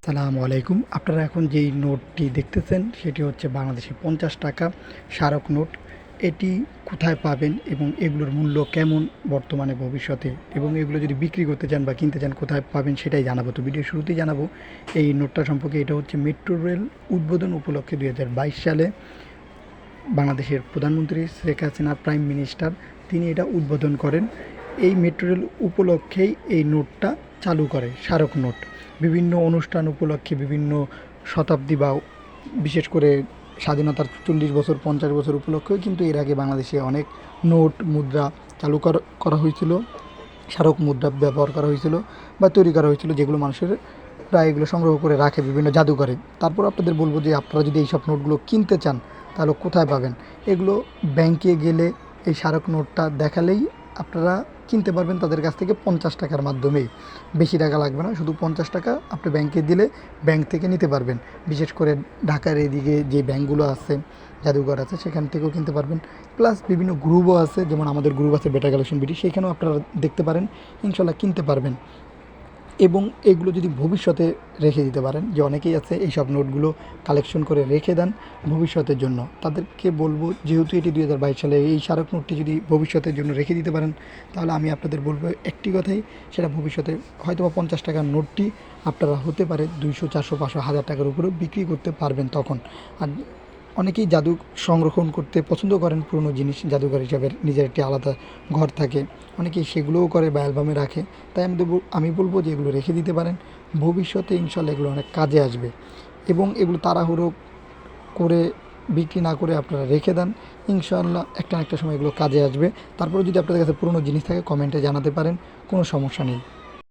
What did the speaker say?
আসসালামু আলাইকুম। আপনারা এখন যেই নোটটি দেখতেছেন সেটি হচ্ছে বাংলাদেশী ৫০ টাকা স্মারক নোট। এটি কোথায় পাবেন এবং এগুলোর মূল্য কেমন বর্তমানে ভবিষ্যতে, এবং এগুলো যদি বিক্রি করতে চান বা কিনতে চান কোথায় পাবেন সেটাই জানাবো। তো ভিডিও শুরুতেই জানাবো এই নোটটা সম্পর্কে। এটা হচ্ছে মেট্রো রেল উদ্বোধন উপলক্ষে ২০২২ সালে বাংলাদেশের প্রধানমন্ত্রী শেখ হাসিনা প্রাইম মিনিস্টার তিনি এটা উদ্বোধন করেন। এই মেট্রো রেল উপলক্ষেই এই নোটটা চালু করে, স্মারক নোট। বিভিন্ন অনুষ্ঠান উপলক্ষে, বিভিন্ন শতাব্দী বা বিশেষ করে স্বাধীনতার ৪০ বছর ৫০ বছর উপলক্ষেও কিন্তু এর আগে বাংলাদেশে অনেক নোট মুদ্রা চালু করা হয়েছিল, স্মারক মুদ্রা ব্যবহার করা হয়েছিল বা তৈরি করা হয়েছিল, যেগুলো মানুষের প্রায় এগুলো সংগ্রহ করে রাখে বিভিন্ন জাদুঘরে। তারপর আপনাদের বলবো যে আপনারা যদি এইসব নোটগুলো কিনতে চান তাহলে কোথায় পাবেন। এগুলো ব্যাংকে গেলে এই স্মারক নোটটা দেখালেই আপনারা কিনতে পারবেন তাদের কাছ থেকে ৫০ টাকার মাধ্যমেই। বেশি টাকা লাগবে না, শুধু ৫০ টাকা আপনি ব্যাংকে দিলে ব্যাংক থেকে নিতে পারবেন। বিশেষ করে ঢাকার এদিকে যে ব্যাংকগুলো আছে, জাদুঘর আছে, সেখান থেকেও কিনতে পারবেন। প্লাস বিভিন্ন গ্রুপও আছে, যেমন আমাদের গ্রুপ আছে বেটা কালেকশন বিডি, সেইখানেও আপনারা দেখতে পারেন, ইনশাল্লাহ কিনতে পারবেন। এবং এগুলো যদি ভবিষ্যতে রেখে দিতে পারেন, যে অনেকেই আছে এইসব নোটগুলো কালেকশন করে রেখে দেন ভবিষ্যতের জন্য, তাদেরকে বলবো যেহেতু এটি ২০২২ সালে এই স্মারক নোটটি যদি ভবিষ্যতের জন্য রেখে দিতে পারেন, তাহলে আমি আপনাদের বলবো একটি কথাই, সেটা ভবিষ্যতে হয়তো বা ৫০ টাকার নোটটি আপনারা হতে পারে ২০০, ৪০০, ৫০০, ১০০০ টাকার উপরেও বিক্রি করতে পারবেন তখন। আর অনেকেই জাদু সংরক্ষণ করতে পছন্দ করেন, পুরনো জিনিস জাদুঘর হিসাবে নিজের একটি আলাদা ঘর থাকে, অনেকেই সেগুলোও করে বা অ্যালবামে রাখে। তাই আমি বলবো যে এগুলো রেখে দিতে পারেন, ভবিষ্যতে ইনশাল্লাহ এগুলো অনেক কাজে আসবে। এবং এগুলো তাড়াহুড়ো করে বিক্রি না করে আপনারা রেখে দেন, ইনশাআল্লাহ একটা না একটা সময় এগুলো কাজে আসবে। তারপরে যদি আপনাদের কাছে পুরনো জিনিস থাকে কমেন্টে জানাতে পারেন, কোনো সমস্যা নেই।